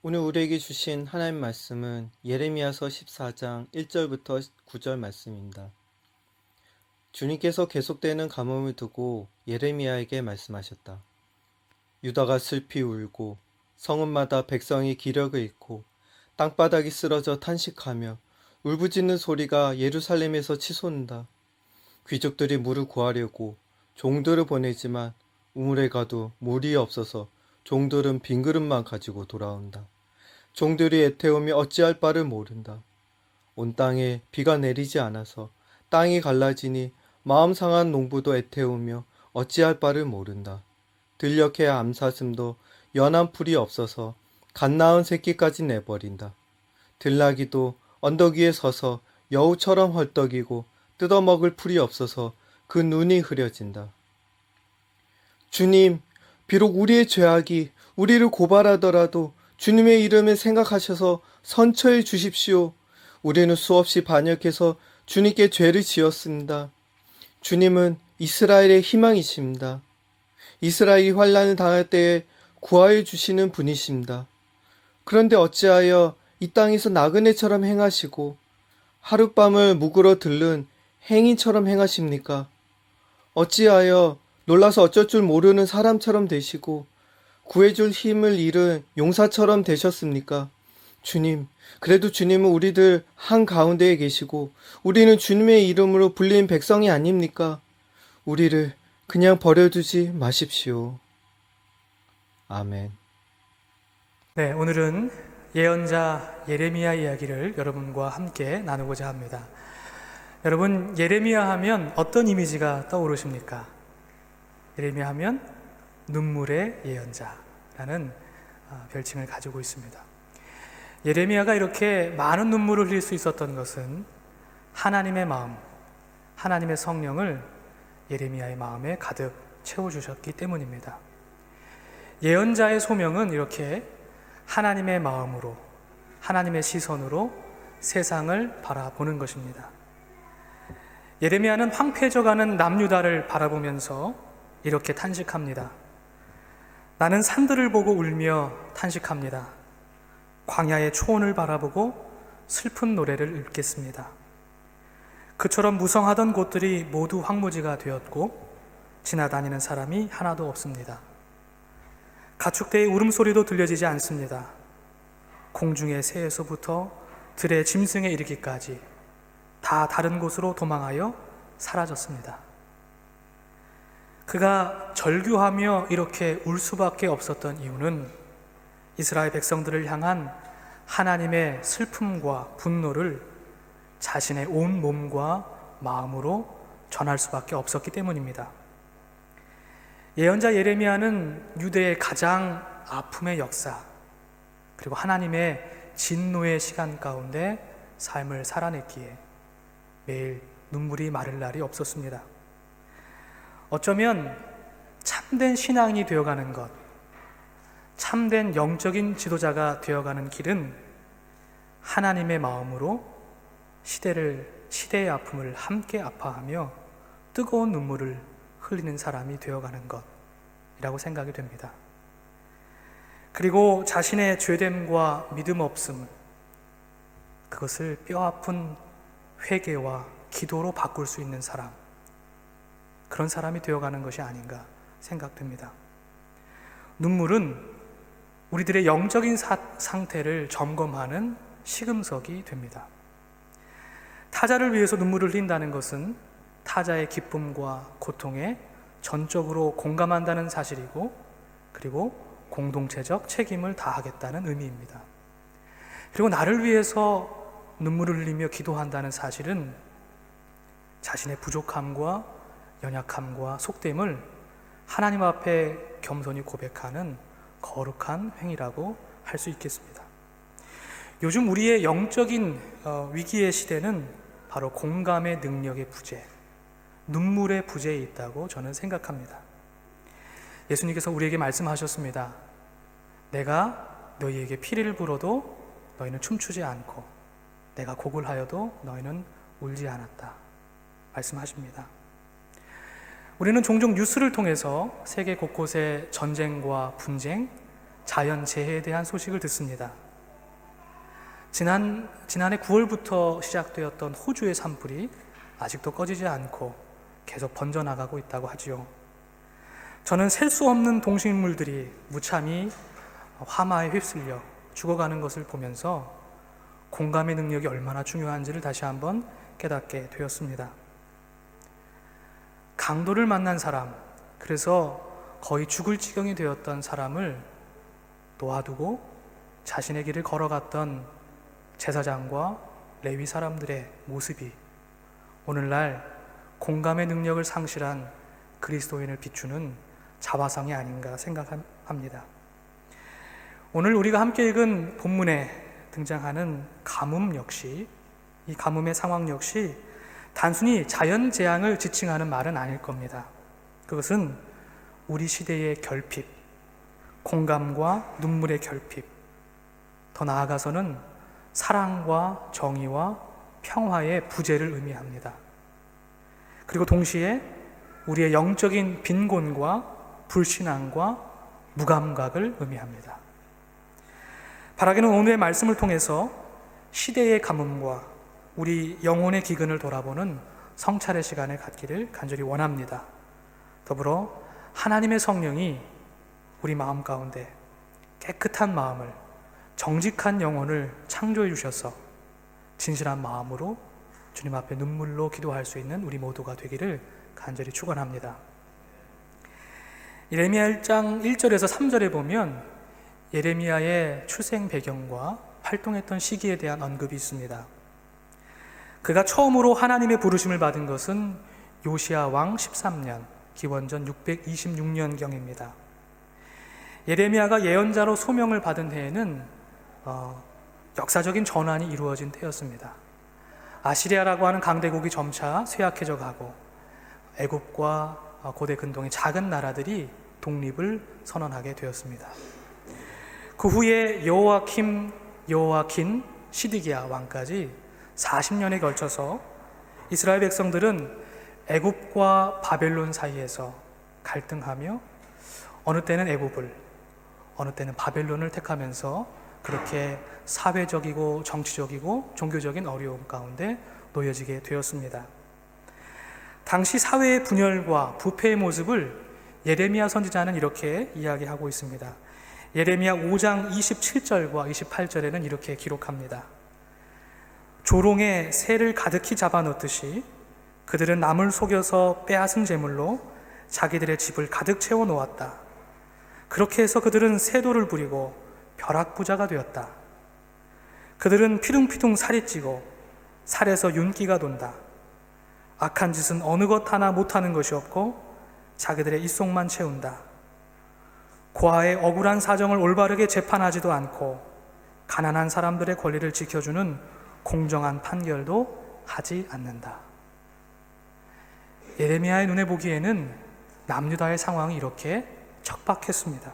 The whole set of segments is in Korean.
오늘 우리에게 주신 하나님 말씀은 예레미야서 14장 1절부터 9절 말씀입니다. 주님께서 계속되는 가뭄을 두고 예레미야에게 말씀하셨다. 유다가 슬피 울고 성읍마다 백성이 기력을 잃고 땅바닥이 쓰러져 탄식하며 울부짖는 소리가 예루살렘에서 치솟는다. 귀족들이 물을 구하려고 종들을 보내지만 우물에 가도 물이 없어서 종들은 빈 그릇만 가지고 돌아온다. 종들이 애태우며 어찌할 바를 모른다. 온 땅에 비가 내리지 않아서 땅이 갈라지니 마음 상한 농부도 애태우며 어찌할 바를 모른다. 들녘의 암사슴도 연한 풀이 없어서 갓 낳은 새끼까지 내버린다. 들나귀도 언덕 위에 서서 여우처럼 헐떡이고 뜯어먹을 풀이 없어서 그 눈이 흐려진다. 주님, 비록 우리의 죄악이 우리를 고발하더라도 주님의 이름을 생각하셔서 선처해 주십시오. 우리는 수없이 반역해서 주님께 죄를 지었습니다. 주님은 이스라엘의 희망이십니다. 이스라엘이 환난을 당할 때에 구하여 주시는 분이십니다. 그런데 어찌하여 이 땅에서 나그네처럼 행하시고 하룻밤을 묵으러 들른 행인처럼 행하십니까? 어찌하여 놀라서 어쩔 줄 모르는 사람처럼 되시고 구해줄 힘을 잃은 용사처럼 되셨습니까? 주님, 그래도 주님은 우리들 한가운데에 계시고 우리는 주님의 이름으로 불린 백성이 아닙니까? 우리를 그냥 버려두지 마십시오. 아멘. 네, 오늘은 예언자 예레미야 이야기를 여러분과 함께 나누고자 합니다. 여러분, 예레미야 하면 어떤 이미지가 떠오르십니까? 예레미야 하면 눈물의 예언자라는 별칭을 가지고 있습니다. 예레미야가 이렇게 많은 눈물을 흘릴 수 있었던 것은 하나님의 마음, 하나님의 성령을 예레미야의 마음에 가득 채워주셨기 때문입니다. 예언자의 소명은 이렇게 하나님의 마음으로, 하나님의 시선으로 세상을 바라보는 것입니다. 예레미야는 황폐해져가는 남유다를 바라보면서 이렇게 탄식합니다. 나는 산들을 보고 울며 탄식합니다. 광야의 초원을 바라보고 슬픈 노래를 읊겠습니다. 그처럼 무성하던 곳들이 모두 황무지가 되었고 지나다니는 사람이 하나도 없습니다. 가축대의 울음소리도 들려지지 않습니다. 공중의 새에서부터 들의 짐승에 이르기까지 다 다른 곳으로 도망하여 사라졌습니다. 그가 절규하며 이렇게 울 수밖에 없었던 이유는 이스라엘 백성들을 향한 하나님의 슬픔과 분노를 자신의 온 몸과 마음으로 전할 수밖에 없었기 때문입니다. 예언자 예레미야는 유대의 가장 아픔의 역사, 그리고 하나님의 진노의 시간 가운데 삶을 살아냈기에 매일 눈물이 마를 날이 없었습니다. 어쩌면 참된 신앙이 되어가는 것, 참된 영적인 지도자가 되어가는 길은 하나님의 마음으로 시대의 아픔을 함께 아파하며 뜨거운 눈물을 흘리는 사람이 되어가는 것이라고 생각이 됩니다. 그리고 자신의 죄됨과 믿음 없음, 그것을 뼈아픈 회개와 기도로 바꿀 수 있는 사람, 그런 사람이 되어가는 것이 아닌가 생각됩니다. 눈물은 우리들의 영적인 상태를 점검하는 시금석이 됩니다. 타자를 위해서 눈물을 흘린다는 것은 타자의 기쁨과 고통에 전적으로 공감한다는 사실이고, 그리고 공동체적 책임을 다하겠다는 의미입니다. 그리고 나를 위해서 눈물을 흘리며 기도한다는 사실은 자신의 부족함과 연약함과 속됨을 하나님 앞에 겸손히 고백하는 거룩한 행위라고 할 수 있겠습니다. 요즘 우리의 영적인 위기의 시대는 바로 공감의 능력의 부재, 눈물의 부재에 있다고 저는 생각합니다. 예수님께서 우리에게 말씀하셨습니다. 내가 너희에게 피리를 불어도 너희는 춤추지 않고 내가 곡을 하여도 너희는 울지 않았다 말씀하십니다. 우리는 종종 뉴스를 통해서 세계 곳곳의 전쟁과 분쟁, 자연재해에 대한 소식을 듣습니다. 지난해 9월부터 시작되었던 호주의 산불이 아직도 꺼지지 않고 계속 번져나가고 있다고 하지요. 저는 셀 수 없는 동식물들이 무참히 화마에 휩쓸려 죽어가는 것을 보면서 공감의 능력이 얼마나 중요한지를 다시 한번 깨닫게 되었습니다. 강도를 만난 사람, 그래서 거의 죽을 지경이 되었던 사람을 놓아두고 자신의 길을 걸어갔던 제사장과 레위 사람들의 모습이 오늘날 공감의 능력을 상실한 그리스도인을 비추는 자화상이 아닌가 생각합니다. 오늘 우리가 함께 읽은 본문에 등장하는 가뭄 역시, 이 가뭄의 상황 역시 단순히 자연재앙을 지칭하는 말은 아닐 겁니다. 그것은 우리 시대의 결핍, 공감과 눈물의 결핍, 더 나아가서는 사랑과 정의와 평화의 부재를 의미합니다. 그리고 동시에 우리의 영적인 빈곤과 불신앙과 무감각을 의미합니다. 바라기는 오늘의 말씀을 통해서 시대의 가뭄과 우리 영혼의 기근을 돌아보는 성찰의 시간을 갖기를 간절히 원합니다. 더불어 하나님의 성령이 우리 마음 가운데 깨끗한 마음을, 정직한 영혼을 창조해 주셔서 진실한 마음으로 주님 앞에 눈물로 기도할 수 있는 우리 모두가 되기를 간절히 축원합니다. 예레미야 1장 1절에서 3절에 보면 예레미야의 출생 배경과 활동했던 시기에 대한 언급이 있습니다. 그가 처음으로 하나님의 부르심을 받은 것은 요시야 왕 13년, 기원전 626년경입니다. 예레미야가 예언자로 소명을 받은 해에는 역사적인 전환이 이루어진 때였습니다. 아시리아라고 하는 강대국이 점차 쇠약해져 가고 애굽과 고대 근동의 작은 나라들이 독립을 선언하게 되었습니다. 그 후에 여호와킨, 시드기야 왕까지 40년에 걸쳐서 이스라엘 백성들은 애굽과 바벨론 사이에서 갈등하며 어느 때는 애굽을, 어느 때는 바벨론을 택하면서 그렇게 사회적이고 정치적이고 종교적인 어려움 가운데 놓여지게 되었습니다. 당시 사회의 분열과 부패의 모습을 예레미야 선지자는 이렇게 이야기하고 있습니다. 예레미야 5장 27절과 28절에는 이렇게 기록합니다. 조롱에 새를 가득히 잡아넣듯이 그들은 남을 속여서 빼앗은 재물로 자기들의 집을 가득 채워 놓았다. 그렇게 해서 그들은 세도를 부리고 벼락부자가 되었다. 그들은 피둥피둥 살이 찌고 살에서 윤기가 돈다. 악한 짓은 어느 것 하나 못하는 것이 없고 자기들의 입속만 채운다. 고아의 억울한 사정을 올바르게 재판하지도 않고 가난한 사람들의 권리를 지켜주는 공정한 판결도 하지 않는다. 예레미야의 눈에 보기에는 남유다의 상황이 이렇게 척박했습니다.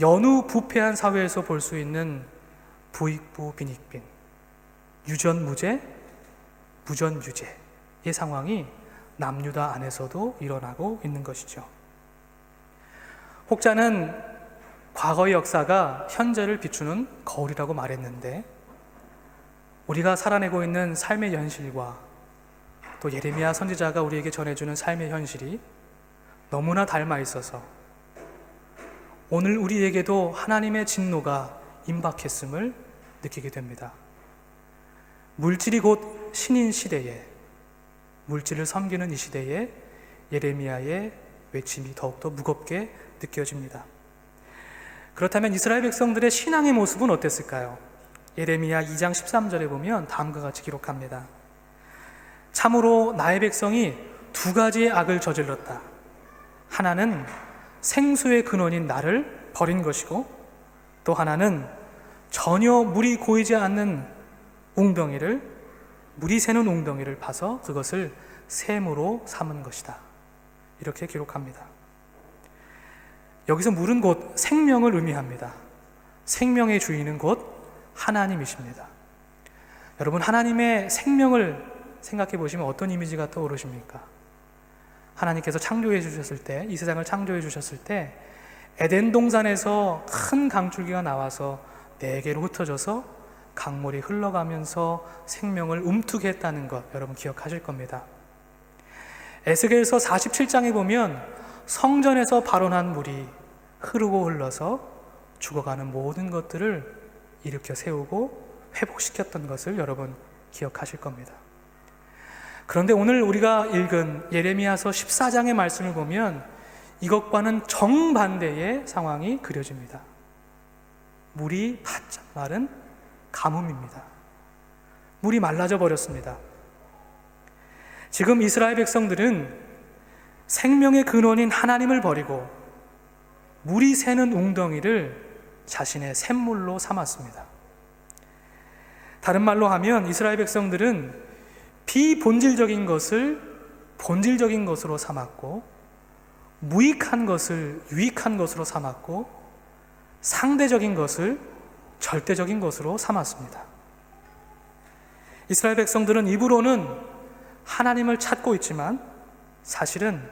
여느 부패한 사회에서 볼 수 있는 부익부 빈익빈, 유전무죄, 무전유죄의 상황이 남유다 안에서도 일어나고 있는 것이죠. 혹자는 과거의 역사가 현재를 비추는 거울이라고 말했는데 우리가 살아내고 있는 삶의 현실과 또 예레미야 선지자가 우리에게 전해주는 삶의 현실이 너무나 닮아 있어서 오늘 우리에게도 하나님의 진노가 임박했음을 느끼게 됩니다. 물질이 곧 신인 시대에, 물질을 섬기는 이 시대에 예레미야의 외침이 더욱더 무겁게 느껴집니다. 그렇다면 이스라엘 백성들의 신앙의 모습은 어땠을까요? 예레미야 2장 13절에 보면 다음과 같이 기록합니다. 참으로 나의 백성이 두 가지의 악을 저질렀다. 하나는 생수의 근원인 나를 버린 것이고 또 하나는 전혀 물이 고이지 않는 웅덩이를, 물이 새는 웅덩이를 파서 그것을 샘으로 삼은 것이다. 이렇게 기록합니다. 여기서 물은 곧 생명을 의미합니다. 생명의 주인은 곧 하나님이십니다. 여러분, 하나님의 생명을 생각해 보시면 어떤 이미지가 떠오르십니까? 하나님께서 창조해 주셨을 때, 이 세상을 창조해 주셨을 때 에덴 동산에서 큰 강줄기가 나와서 네 개로 흩어져서 강물이 흘러가면서 생명을 움트게 했다는 것 여러분 기억하실 겁니다. 에스겔서 47장에 보면 성전에서 발원한 물이 흐르고 흘러서 죽어가는 모든 것들을 일으켜 세우고 회복시켰던 것을 여러분 기억하실 겁니다. 그런데 오늘 우리가 읽은 예레미야서 14장의 말씀을 보면 이것과는 정반대의 상황이 그려집니다. 물이 바짝 마른 가뭄입니다. 물이 말라져 버렸습니다. 지금 이스라엘 백성들은 생명의 근원인 하나님을 버리고 물이 새는 웅덩이를 자신의 샘물로 삼았습니다. 다른 말로 하면 이스라엘 백성들은 비본질적인 것을 본질적인 것으로 삼았고 무익한 것을 유익한 것으로 삼았고 상대적인 것을 절대적인 것으로 삼았습니다. 이스라엘 백성들은 입으로는 하나님을 찾고 있지만 사실은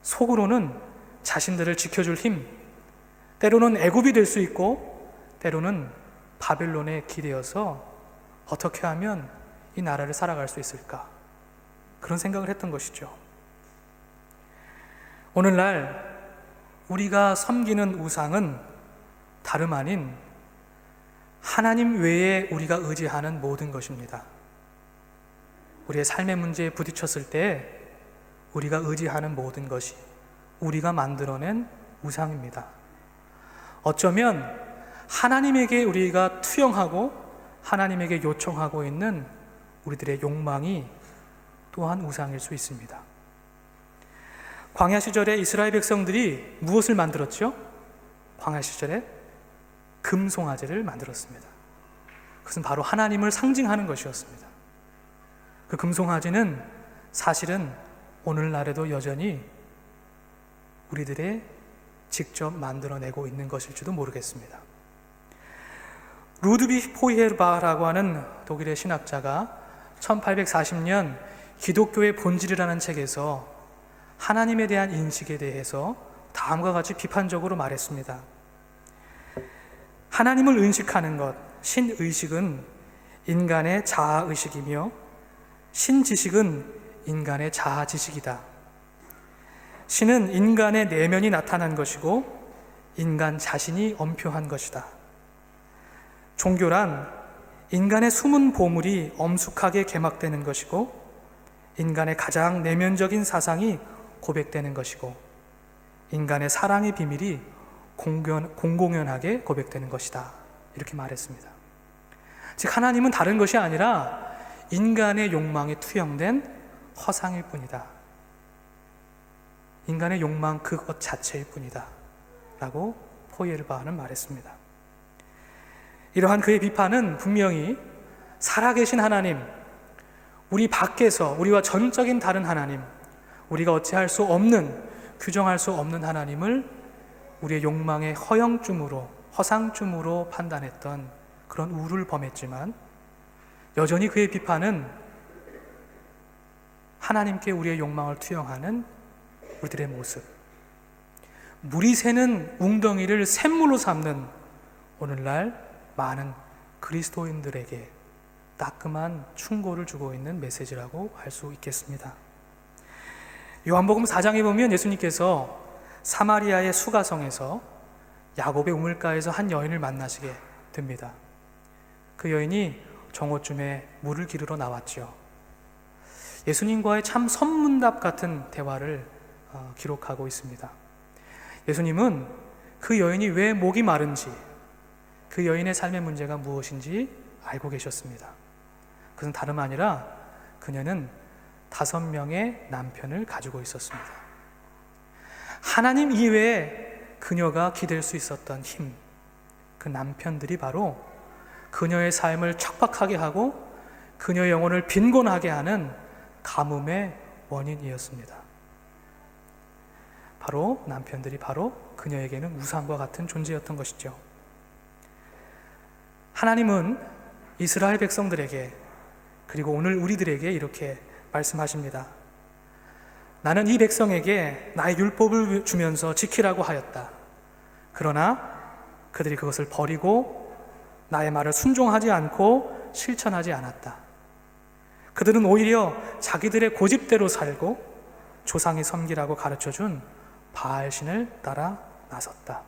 속으로는 자신들을 지켜줄 힘, 때로는 애굽이 될 수 있고 때로는 바벨론에 기대어서 어떻게 하면 이 나라를 살아갈 수 있을까? 그런 생각을 했던 것이죠. 오늘날 우리가 섬기는 우상은 다름 아닌 하나님 외에 우리가 의지하는 모든 것입니다. 우리의 삶의 문제에 부딪혔을 때 우리가 의지하는 모든 것이 우리가 만들어낸 우상입니다. 어쩌면 하나님에게 우리가 투영하고 하나님에게 요청하고 있는 우리들의 욕망이 또한 우상일 수 있습니다. 광야 시절에 이스라엘 백성들이 무엇을 만들었죠? 광야 시절에 금송아지를 만들었습니다. 그것은 바로 하나님을 상징하는 것이었습니다. 그 금송아지는 사실은 오늘날에도 여전히 우리들의 직접 만들어내고 있는 것일지도 모르겠습니다. 루드비히 포이에르바흐라고 하는 독일의 신학자가 1840년 기독교의 본질이라는 책에서 하나님에 대한 인식에 대해서 다음과 같이 비판적으로 말했습니다. 하나님을 의식하는 것, 신의식은 인간의 자아의식이며 신지식은 인간의 자아지식이다. 신은 인간의 내면이 나타난 것이고 인간 자신이 엄표한 것이다. 종교란 인간의 숨은 보물이 엄숙하게 개막되는 것이고 인간의 가장 내면적인 사상이 고백되는 것이고 인간의 사랑의 비밀이 공공연하게 고백되는 것이다. 이렇게 말했습니다. 즉 하나님은 다른 것이 아니라 인간의 욕망에 투영된 허상일 뿐이다. 인간의 욕망 그것 자체일 뿐이다. 라고 포이에르바흐는 말했습니다. 이러한 그의 비판은 분명히 살아계신 하나님, 우리 밖에서 우리와 전적인 다른 하나님, 우리가 어찌할 수 없는, 규정할 수 없는 하나님을 우리의 욕망의 허영쯤으로, 허상쯤으로 판단했던 그런 우를 범했지만 여전히 그의 비판은 하나님께 우리의 욕망을 투영하는 우리들의 모습, 물이 새는 웅덩이를 샘물로 삼는 오늘날 많은 그리스도인들에게 따끔한 충고를 주고 있는 메시지라고 할 수 있겠습니다. 요한복음 4장에 보면 예수님께서 사마리아의 수가성에서 야곱의 우물가에서 한 여인을 만나시게 됩니다. 그 여인이 정오쯤에 물을 기르러 나왔죠. 예수님과의 참 선문답 같은 대화를 기록하고 있습니다. 예수님은 그 여인이 왜 목이 마른지, 그 여인의 삶의 문제가 무엇인지 알고 계셨습니다. 그것은 다름 아니라 그녀는 5명의 남편을 가지고 있었습니다. 하나님 이외에 그녀가 기댈 수 있었던 힘, 그 남편들이 바로 그녀의 삶을 척박하게 하고 그녀의 영혼을 빈곤하게 하는 가뭄의 원인이었습니다. 바로 남편들이 바로 그녀에게는 우상과 같은 존재였던 것이죠. 하나님은 이스라엘 백성들에게 그리고 오늘 우리들에게 이렇게 말씀하십니다. 나는 이 백성에게 나의 율법을 주면서 지키라고 하였다. 그러나 그들이 그것을 버리고 나의 말을 순종하지 않고 실천하지 않았다. 그들은 오히려 자기들의 고집대로 살고 조상이 섬기라고 가르쳐준 바알신을 따라 나섰다.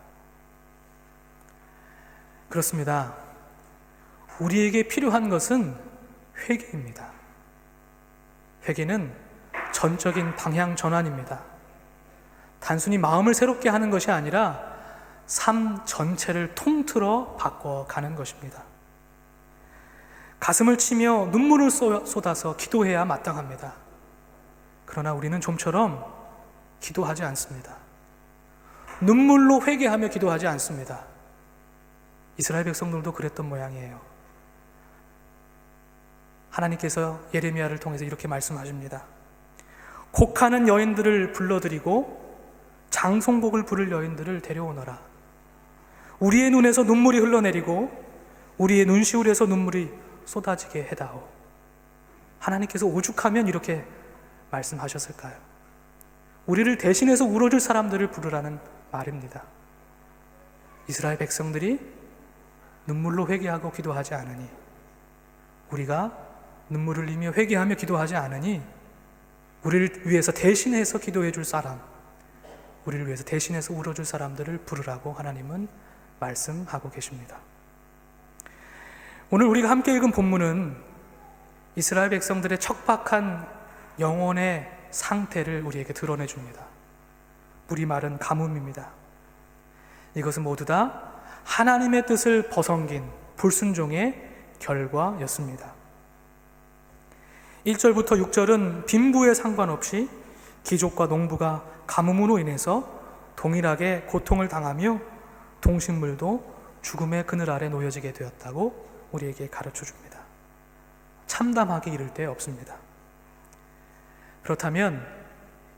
그렇습니다. 우리에게 필요한 것은 회개입니다. 회개는 전적인 방향 전환입니다. 단순히 마음을 새롭게 하는 것이 아니라 삶 전체를 통틀어 바꿔가는 것입니다. 가슴을 치며 눈물을 쏟아서 기도해야 마땅합니다. 그러나 우리는 좀처럼 기도하지 않습니다. 눈물로 회개하며 기도하지 않습니다. 이스라엘 백성들도 그랬던 모양이에요. 하나님께서 예레미야를 통해서 이렇게 말씀하십니다. 곡하는 여인들을 불러들이고 장송곡을 부를 여인들을 데려오너라. 우리의 눈에서 눈물이 흘러내리고 우리의 눈시울에서 눈물이 쏟아지게 해다오. 하나님께서 오죽하면 이렇게 말씀하셨을까요? 우리를 대신해서 울어줄 사람들을 부르라는 말입니다. 이스라엘 백성들이 눈물로 회개하고 기도하지 않으니, 우리가 눈물을 흘리며 회개하며 기도하지 않으니 우리를 위해서 대신해서 기도해 줄 사람, 우리를 위해서 대신해서 울어줄 사람들을 부르라고 하나님은 말씀하고 계십니다. 오늘 우리가 함께 읽은 본문은 이스라엘 백성들의 척박한 영혼의 상태를 우리에게 드러내 줍니다. 뿌리 마른 가뭄입니다. 이것은 모두 다 하나님의 뜻을 벗어긴 불순종의 결과였습니다. 1절부터 6절은 빈부에 상관없이 귀족과 농부가 가뭄으로 인해서 동일하게 고통을 당하며 동식물도 죽음의 그늘 아래 놓여지게 되었다고 우리에게 가르쳐 줍니다. 참담하게 이를 데 없습니다. 그렇다면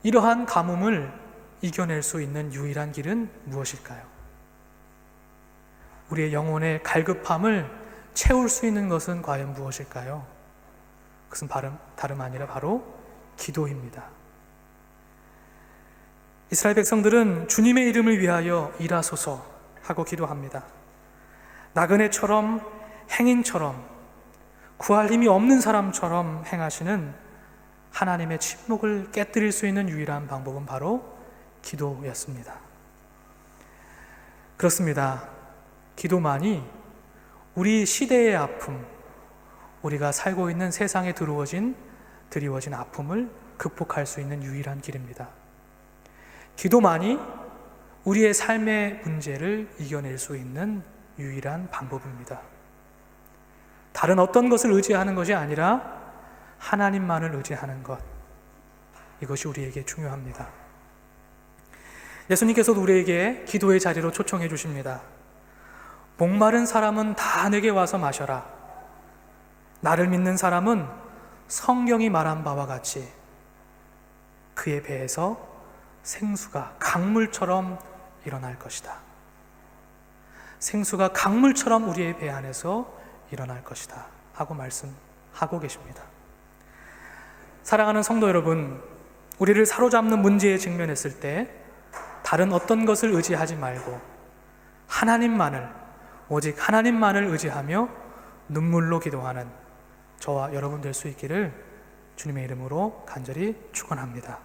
이러한 가뭄을 이겨낼 수 있는 유일한 길은 무엇일까요? 우리의 영혼의 갈급함을 채울 수 있는 것은 과연 무엇일까요? 그것은 다름 아니라 바로 기도입니다. 이스라엘 백성들은 주님의 이름을 위하여 일하소서 하고 기도합니다. 나그네처럼 행인처럼 구할 힘이 없는 사람처럼 행하시는 하나님의 침묵을 깨뜨릴 수 있는 유일한 방법은 바로 기도였습니다. 그렇습니다. 기도만이 우리 시대의 아픔, 우리가 살고 있는 세상에 드리워진 아픔을 극복할 수 있는 유일한 길입니다. 기도만이 우리의 삶의 문제를 이겨낼 수 있는 유일한 방법입니다. 다른 어떤 것을 의지하는 것이 아니라 하나님만을 의지하는 것, 이것이 우리에게 중요합니다. 예수님께서도 우리에게 기도의 자리로 초청해 주십니다. 목마른 사람은 다 내게 와서 마셔라. 나를 믿는 사람은 성경이 말한 바와 같이 그의 배에서 생수가 강물처럼 일어날 것이다. 생수가 강물처럼 우리의 배 안에서 일어날 것이다 하고 말씀하고 계십니다. 사랑하는 성도 여러분, 우리를 사로잡는 문제에 직면했을 때 다른 어떤 것을 의지하지 말고 오직 하나님만을 의지하며 눈물로 기도하는 저와 여러분 될 수 있기를 주님의 이름으로 간절히 축원합니다.